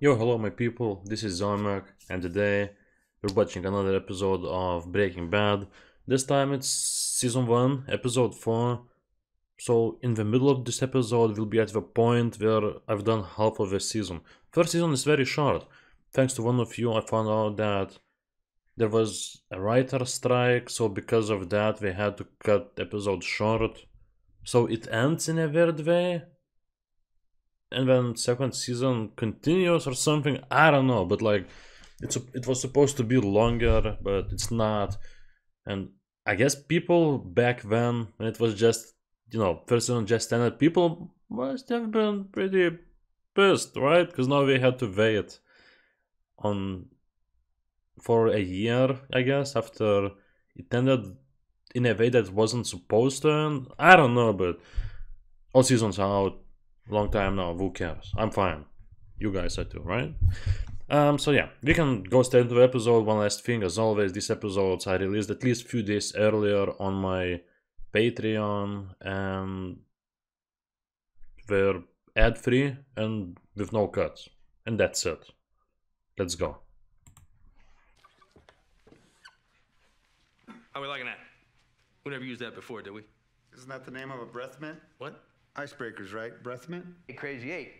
Yo, hello my people, this is Ziomek, and today we're watching another episode of Breaking Bad. This time it's season 1, episode 4. So in the middle of this episode we'll be at the point where I've done half of the season. First season is very short. Thanks to one of you I found out that there was a writer strike, so because of that they had to cut episodes short. So it ends in a weird way. And then second season continues or something, I don't know, but like it was supposed to be longer, but it's not. And I guess people back then, when it was just, first season just ended, people must have been pretty pissed, right? Because now we had to wait on for a year, I guess, after it ended in a way that wasn't supposed to end. I don't know, but all seasons are out. Long time now, who cares? I'm fine. You guys are too, right? So yeah, we can go straight into the episode. One last thing, as always, these episodes I released at least a few days earlier on my Patreon, and they're ad-free and with no cuts. And that's it. Let's go. How we liking that? We never used that before, did we? Isn't that the name of a breath mint? What? Icebreakers, right? Breath mint? Hey, Crazy 8.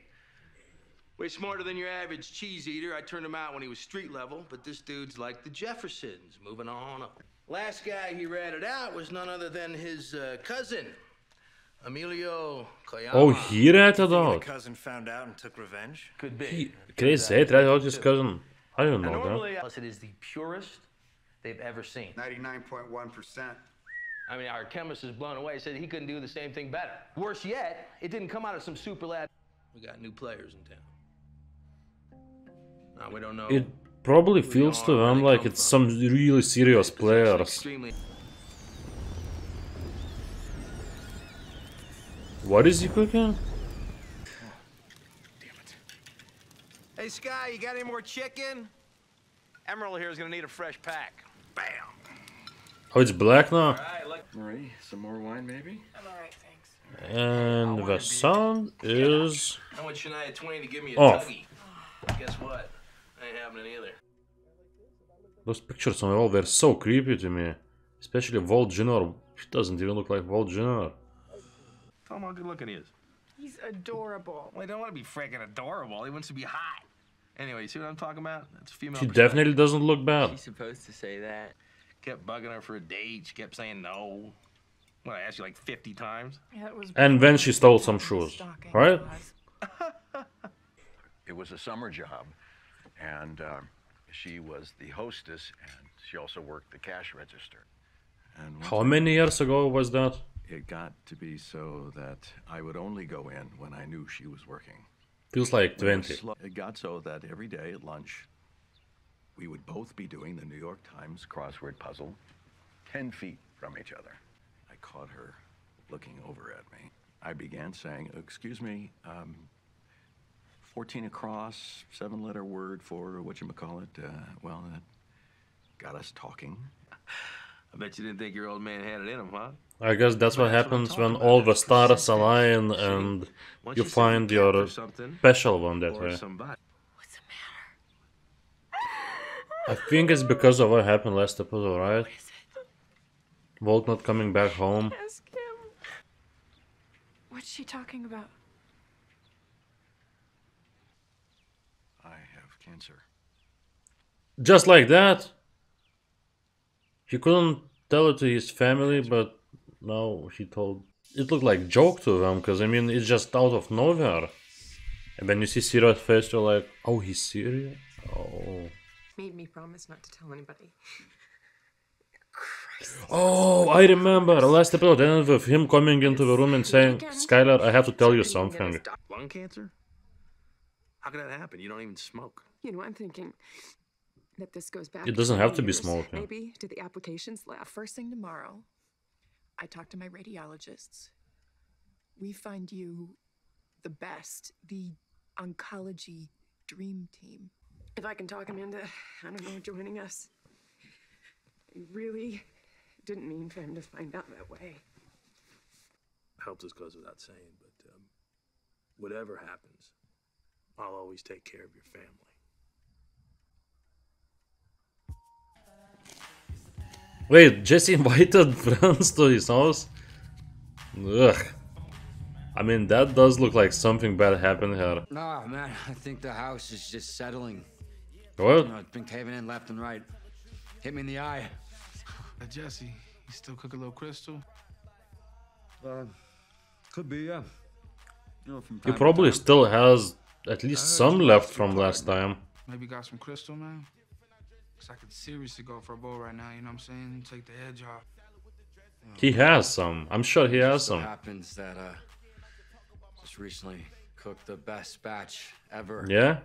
Way smarter than your average cheese eater. I turned him out when he was street level, but this dude's like the Jeffersons, moving on up. Last guy he ratted out was none other than his cousin, Emilio Coyama. Oh, he ratted The out. cousin found out and took revenge. Could be. Crazy 8 ratted out his cousin. I don't know that. Normally, it is the purest they've ever seen. 99.1%. I mean, our chemist is blown away. He said he couldn't do the same thing better. Worse yet, it didn't come out of some super lab. We got new players in town. Now we don't know. It probably feels to them like it's some really serious players. Extremely. What is he cooking? Damn it. Hey, Sky, you got any more chicken? Emerald here is gonna need a fresh pack. Bam! Oh, it's black now? Marie, some more wine, maybe? I'm all right, thanks. And the sound is I want Shania Twain to give me a off. tuggy. Guess what? I ain't having it either. Those pictures on the wall were so creepy to me. Especially Walt Jr. He doesn't even look like Walt Jr. Tell him how good looking he is. He's adorable. Well, he don't want to be freaking adorable. He wants to be hot. Anyway, you see what I'm talking about? That's a female. He definitely doesn't look bad. She's supposed to say that. Kept bugging her for a date. She kept saying no. What, I asked you like 50 times? Yeah, it was And then she stole some shoes, right? It was a summer job, and she was the hostess, and she also worked the cash register. And How many years ago was that? it got to be so that I would only go in when I knew she was working. Feels like 20. It got so that every day at lunch, we would both be doing the New York Times crossword puzzle 10 feet from each other. I caught her looking over at me. I began saying, excuse me, 14 across, 7-letter word for whatchamacallit. Well, that got us talking. I bet you didn't think your old man had it in him, huh? I guess that's what That's what I'm happens talking when about. all the That's stars persistence. align See? and Once you say find you can't your for something, special one that or way. somebody. What's the matter? I think it's because of what happened last episode, right? What is it? Walt not coming back home. Ask him. What's she talking about? I have cancer. Just like that. He couldn't tell it to his family, but now he told. It looked like joke to them, because I mean, it's just out of nowhere. And when you see serious face, you're like, oh, he's serious? Oh. Made me promise not to tell anybody. Christ. Oh, I remember. Last episode ended with him coming into the room and saying, Skylar, I have to tell you something. Lung cancer? How could that happen? You don't even smoke. You know, I'm thinking that this goes back. It doesn't have to be years, smoking. Maybe to the applications lab. First thing tomorrow, I talk to my radiologists. We find you the best, the oncology dream team. If I can talk him into, I don't know, joining us. I really didn't mean for him to find out that way. Helps us goes without saying, but whatever happens, I'll always take care of your family. Wait, Jesse invited friends to his house? Ugh. I mean, that does look like something bad happened here. Nah, man, I think the house is just settling. What? You know, it's been caving in left and right. Hit me in the eye. Jesse, you still cook a little crystal? Could be, yeah. You know, from He time probably to time. still has at least some left from last time. Maybe got some crystal, man? Cause I could seriously go for a bowl right now, you know what I'm saying? Take the edge off. He has some. I'm sure he has So some. happens that just recently cooked the best batch ever. Yeah?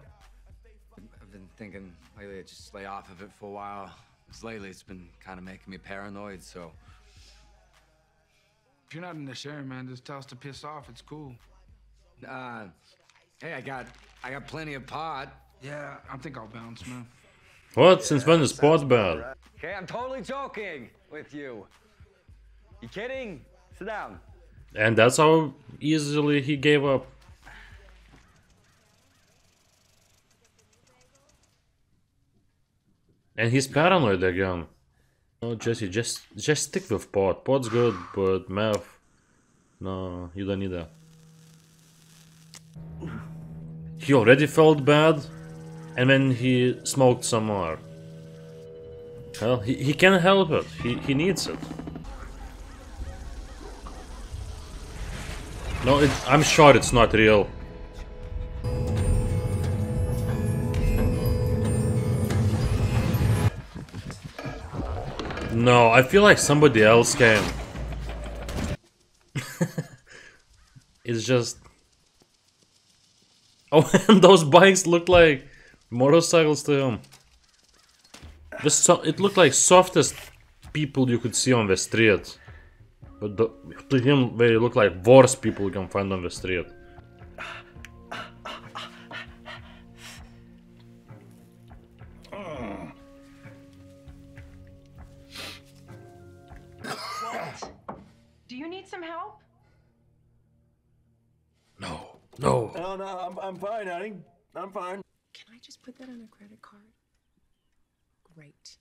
I've been thinking lately I'd just lay off of it for a while. Because lately it's been kind of making me paranoid, so. If you're not in the sharing, man, just tell us to piss off. It's cool. Hey, I got plenty of pot. Yeah, I think I'll bounce, man. What? Since when is pot bad? Okay, I'm totally joking with you. You kidding? Sit down. And that's how easily he gave up. And he's paranoid again. No, Jesse, just stick with pot. Pot's good, but meth, no, you don't need that. He already felt bad, and then he smoked some more. Well, he can't help it. He needs it. No, I'm sure it's not real. No, I feel like somebody else came. It's just... Oh, and those bikes look like motorcycles to him. It looked like softest people you could see on the street. But to him, they look like worst people you can find on the street. Do you need some help? No. No, I'm fine, honey. I'm fine. Can I just put that on a credit card? Great.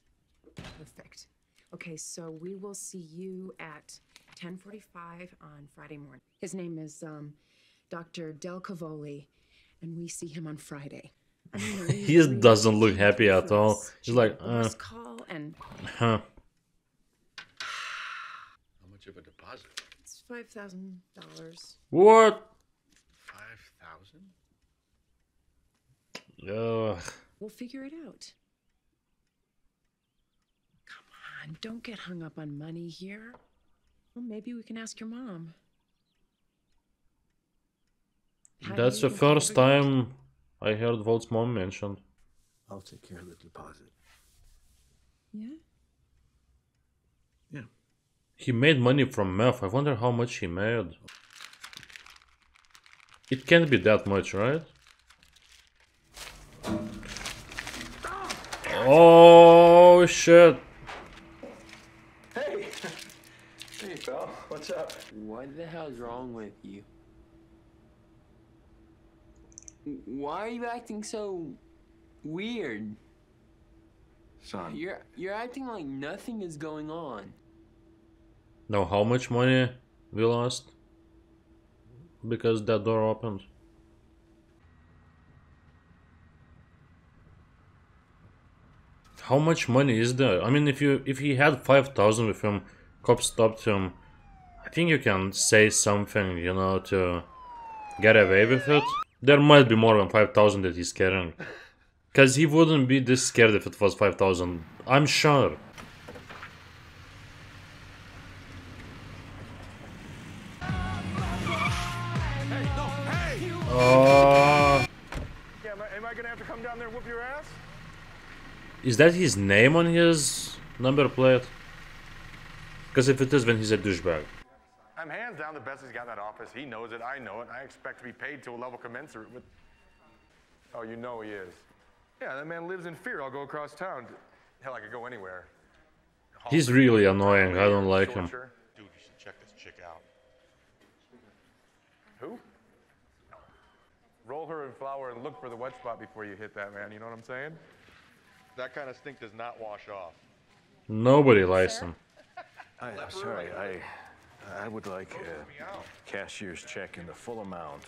Perfect. Okay, so we will see you at 10:45 on Friday morning. His name is Dr. Del Cavoli, and we see him on Friday. I mean, He just doesn't look happy at all. He's like, call and huh. How much of a deposit? it's $5,000. What? 5,000? We'll figure it out. Come on, don't get hung up on money here. Well, maybe we can ask your mom. That's the first time I heard Walt's mom mentioned. I'll take care of the deposit. Yeah? Yeah. He made money from meth. I wonder how much he made. It can't be that much, right? Oh shit. Hey! Hey, pal. What's up? What the hell's wrong with you? Why are you acting so weird? Son. You're acting like nothing is going on. Know how much money we lost? Because that door opened. How much money is there? I mean, if he had 5,000 with him, cops stopped him. I think you can say something, you know, to get away with it. There might be more than 5,000 that he's carrying. Cause he wouldn't be this scared if it was 5,000. I'm sure. Yeah, am I gonna have to come down there and whoop your ass? Is that his name on his number plate? Because if it is, then he's a douchebag. I'm hands down the best he's got in that office. He knows it, I know it. I expect to be paid to a level commensurate with... Oh, you know he is. Yeah, that man lives in fear. I'll go across town. Hell, I could go anywhere. He's really annoying. I don't like him. Dude, you should check this chick out. Who? Roll her and flour and look for the wet spot before you hit that, man. You know what I'm saying? That kind of stink does not wash off. Nobody likes him. Sorry, I would like a cashier's check in the full amount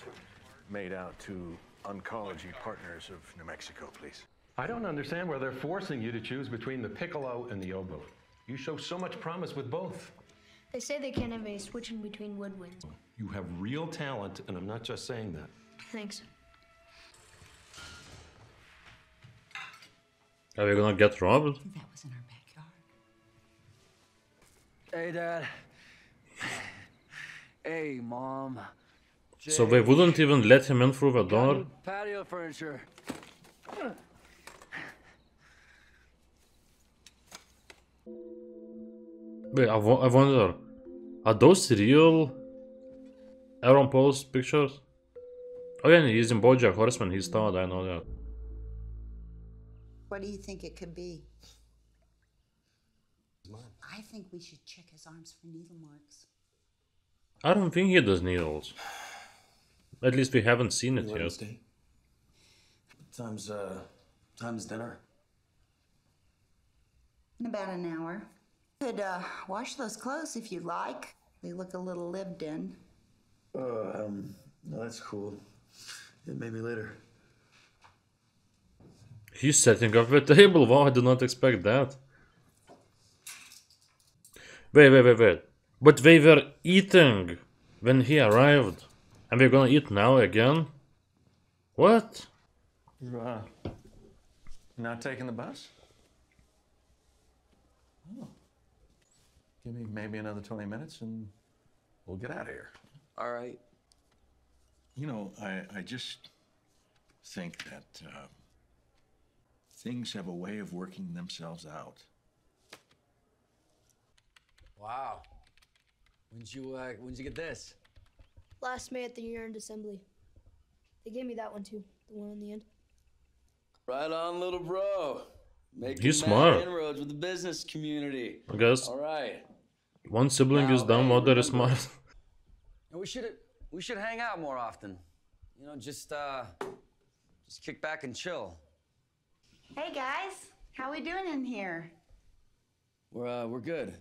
made out to Oncology Partners of New Mexico, please. I don't understand why they're forcing you to choose between the piccolo and the oboe. You show so much promise with both. They say they can't have any switching between woodwinds. You have real talent, and I'm not just saying that. Thanks. Are we gonna get robbed? That was in our backyard. Hey, Dad. Hey, Mom. So they wouldn't even let him in through the door? Patio furniture. Wait, I wonder, are those real Aaron Paul's pictures? Oh yeah, he's in BoJack Horseman, he's Todd, I know that. What do you think it could be? I think we should check his arms for needle marks. I don't think he does needles. At least we haven't seen it yet. Time's dinner. In about an hour. Could wash those clothes if you like. They look a little lived in. No, that's cool. Yeah, maybe later. He's setting up the table. Wow, I did not expect that. Wait. But they were eating when he arrived. And we're gonna eat now again? What? You're not taking the bus? Oh. Give me maybe another 20 minutes and we'll get out of here. All right. You know, I just think that things have a way of working themselves out. Wow. When'd you get this? Last May at the year-end assembly. They gave me that one too, the one on the end. Right on, little bro. Making He's smart. inroads with the business community. I guess. All right. One sibling is dumb, other is smart. We should hang out more often. You know, just kick back and chill. Hey guys, how we doing in here? We're good.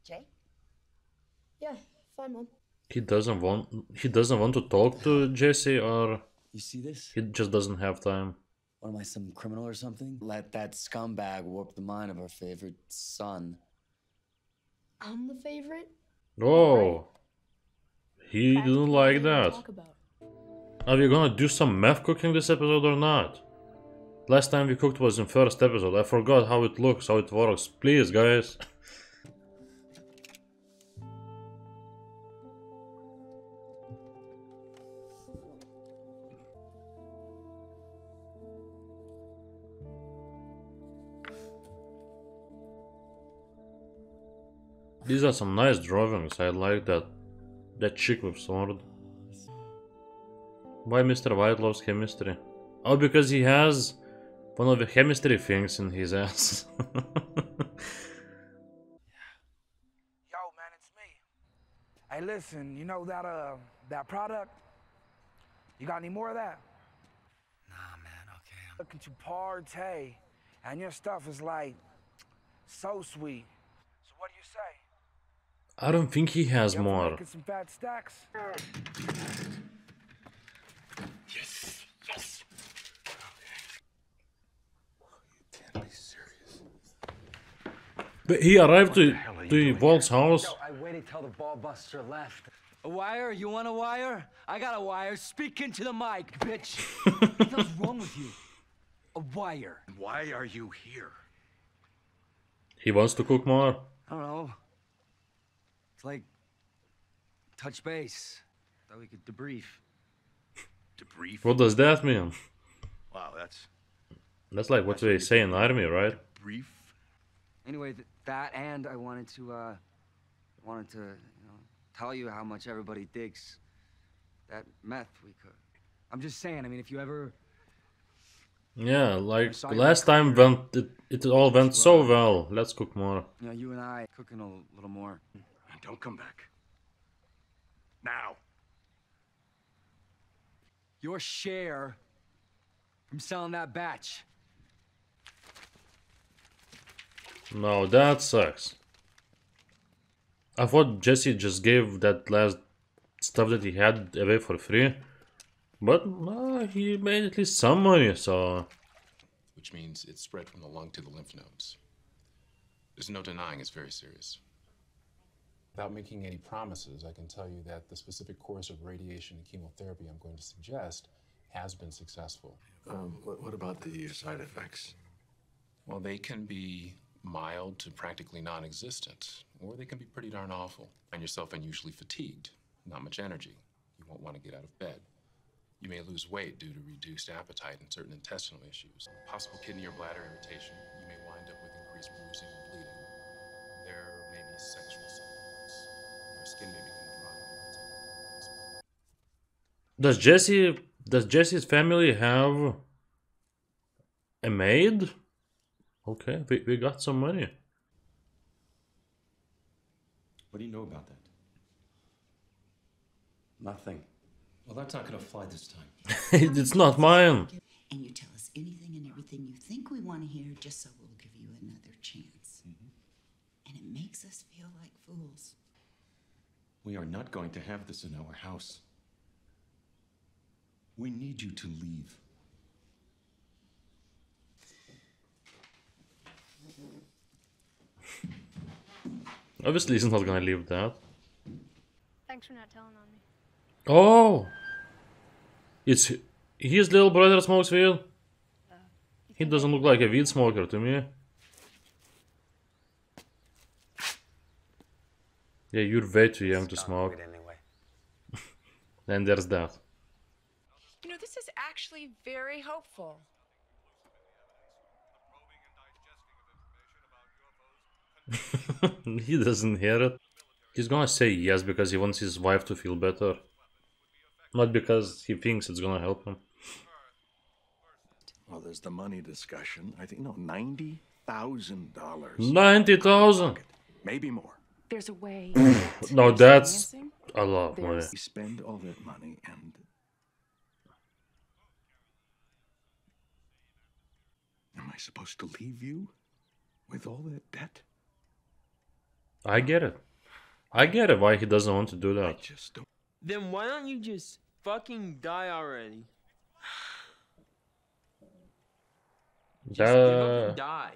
Jay? Yeah, fine, Mom. He doesn't want to talk to Jesse, or You see this? he just doesn't have time. What am I, some criminal or something? Let that scumbag warp the mind of our favorite son. I'm the favorite? Oh, he didn't like that. Talk about. Are we gonna do some meth cooking this episode or not? Last time we cooked was in first episode. I forgot how it looks, how it works. Please, guys. These are some nice drawings. I like that chick with sword. Why Mr. White loves chemistry? Oh, because he has one of the chemistry things in his ass. Yo, man, it's me. Hey, listen, you know that product? You got any more of that? Nah, man, okay. Looking to partay, and your stuff is like so sweet. So what do you say? I don't think he has You up for more. making some fat stacks? Yes, yes. You can't be serious. But he arrived to Walt's house. Yo, I waited till the ball buster left. A wire? You want a wire? I got a wire. Speak into the mic, bitch. What the hell's wrong with you? A wire. Why are you here? He wants to cook more. I don't know. It's like touch base. Thought we could debrief. Debrief? What does that mean? Wow, That's like what they say in the army, right? brief. Anyway, that and I wanted to, tell you how much everybody digs that meth we cook. I'm just saying. I mean, if you ever. Yeah, like last time it all went so well. Let's cook more. You know, you and I cooking a little more. Don't come back. Now. your share from selling that batch. No, that sucks. I thought Jesse just gave that last stuff that he had away for free. But he made at least some money, so... Which means it's spread from the lung to the lymph nodes. There's no denying it's very serious. Without making any promises, I can tell you that the specific course of radiation and chemotherapy I'm going to suggest has been successful. What about the side effects? Well, they can be mild to practically non-existent, or they can be pretty darn awful. Find yourself unusually fatigued, not much energy. You won't want to get out of bed. You may lose weight due to reduced appetite and certain intestinal issues. Possible kidney or bladder irritation. You may wind up with increased bruising and bleeding. There may be sexual symptoms. Your skin may become dry. Does Jesse's family have a maid? Okay, we got some money. What do you know about that? Nothing. Well, that's not going to fly this time. It's not mine. And you tell us anything and everything you think we want to hear just so we'll give you another chance. And it makes us feel like fools. We are not going to have this in our house. We need you to leave. Obviously, he's not gonna leave that. Thanks for not telling on me. Oh! It's his little brother smokes weed? He doesn't look like a weed smoker to me. Yeah, you're way too young to smoke. And there's that. You know, this is actually very hopeful. He doesn't hear it. He's gonna say yes because he wants his wife to feel better. Not because he thinks it's gonna help him. Well, there's the money discussion. I think, no, $90,000. 90,000! Maybe more. There's a way. No, that's a lot of money. We spend all that money and... Am I supposed to leave you with all that debt? I get it. I get it why he doesn't want to do that. Then why don't you just fucking die already? Just give up and die.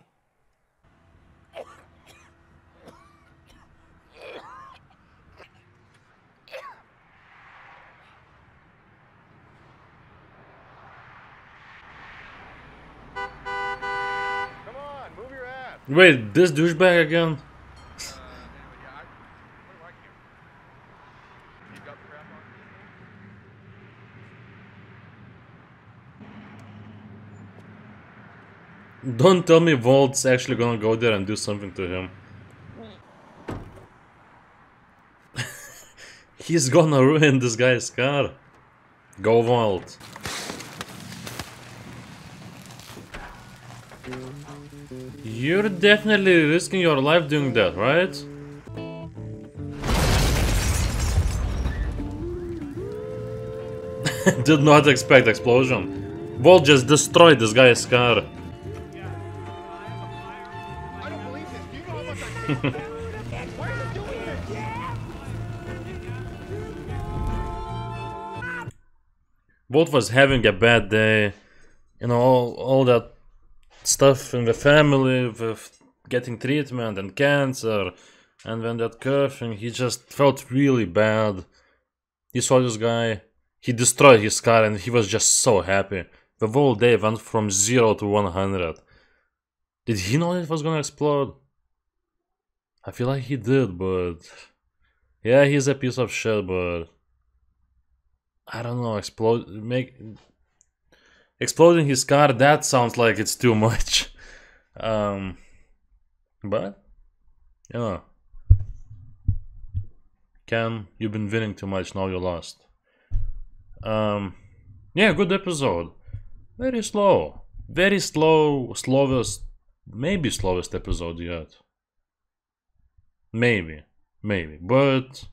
Come on, move your ass. Wait, this douchebag again? Don't tell me Walt's actually gonna go there and do something to him. He's gonna ruin this guy's car. Go Walt. You're definitely risking your life doing that, right? Did not expect explosion. Walt just destroyed this guy's car. Walt was having a bad day, you know, all that stuff in the family with getting treatment and cancer, and when that coughing, he just felt really bad. He saw this guy, he destroyed his car and he was just so happy. The whole day went from 0 to 100. Did he know it was gonna explode? I feel like he did, but... yeah, he's a piece of shit, but... I don't know, exploding his car, that sounds like it's too much. But, you know. Ken, you've been winning too much, now you lost. Yeah, good episode. Very slow. Very slow, maybe slowest episode yet. Maybe, but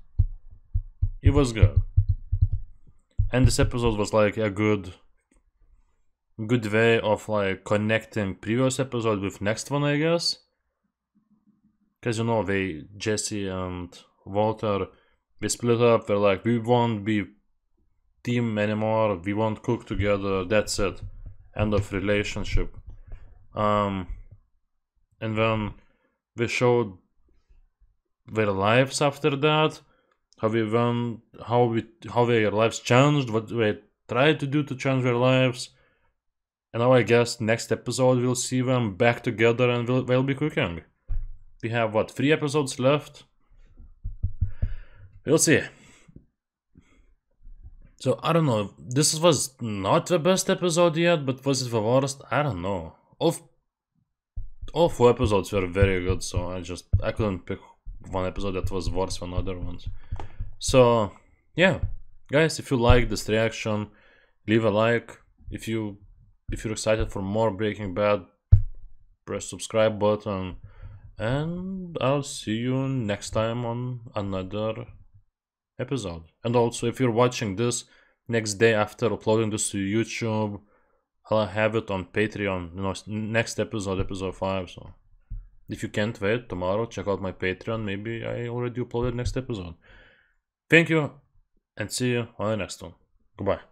it was good. And this episode was like a good way of like connecting previous episode with next one, I guess. Because you know, Jesse and Walter, we split up. They're like, we won't be team anymore. We won't cook together. That's it. End of relationship. And then we showed their lives after that. How their lives changed. What they tried to do to change their lives. And now I guess next episode we'll see them back together and they'll be cooking. We have, what, 3 episodes left? We'll see. So, I don't know. This was not the best episode yet, but was it the worst? I don't know. All 4 episodes were very good, so I couldn't pick one episode that was worse than other ones. So, yeah. Guys, if you like this reaction, leave a like. If you're excited for more Breaking Bad, press subscribe button. And I'll see you next time on another episode. And also, if you're watching this next day after uploading this to YouTube, I'll have it on Patreon, you know, next episode, episode 5. So if you can't wait tomorrow, check out my Patreon. Maybe I already uploaded next episode. Thank you, and see you on the next one. Goodbye.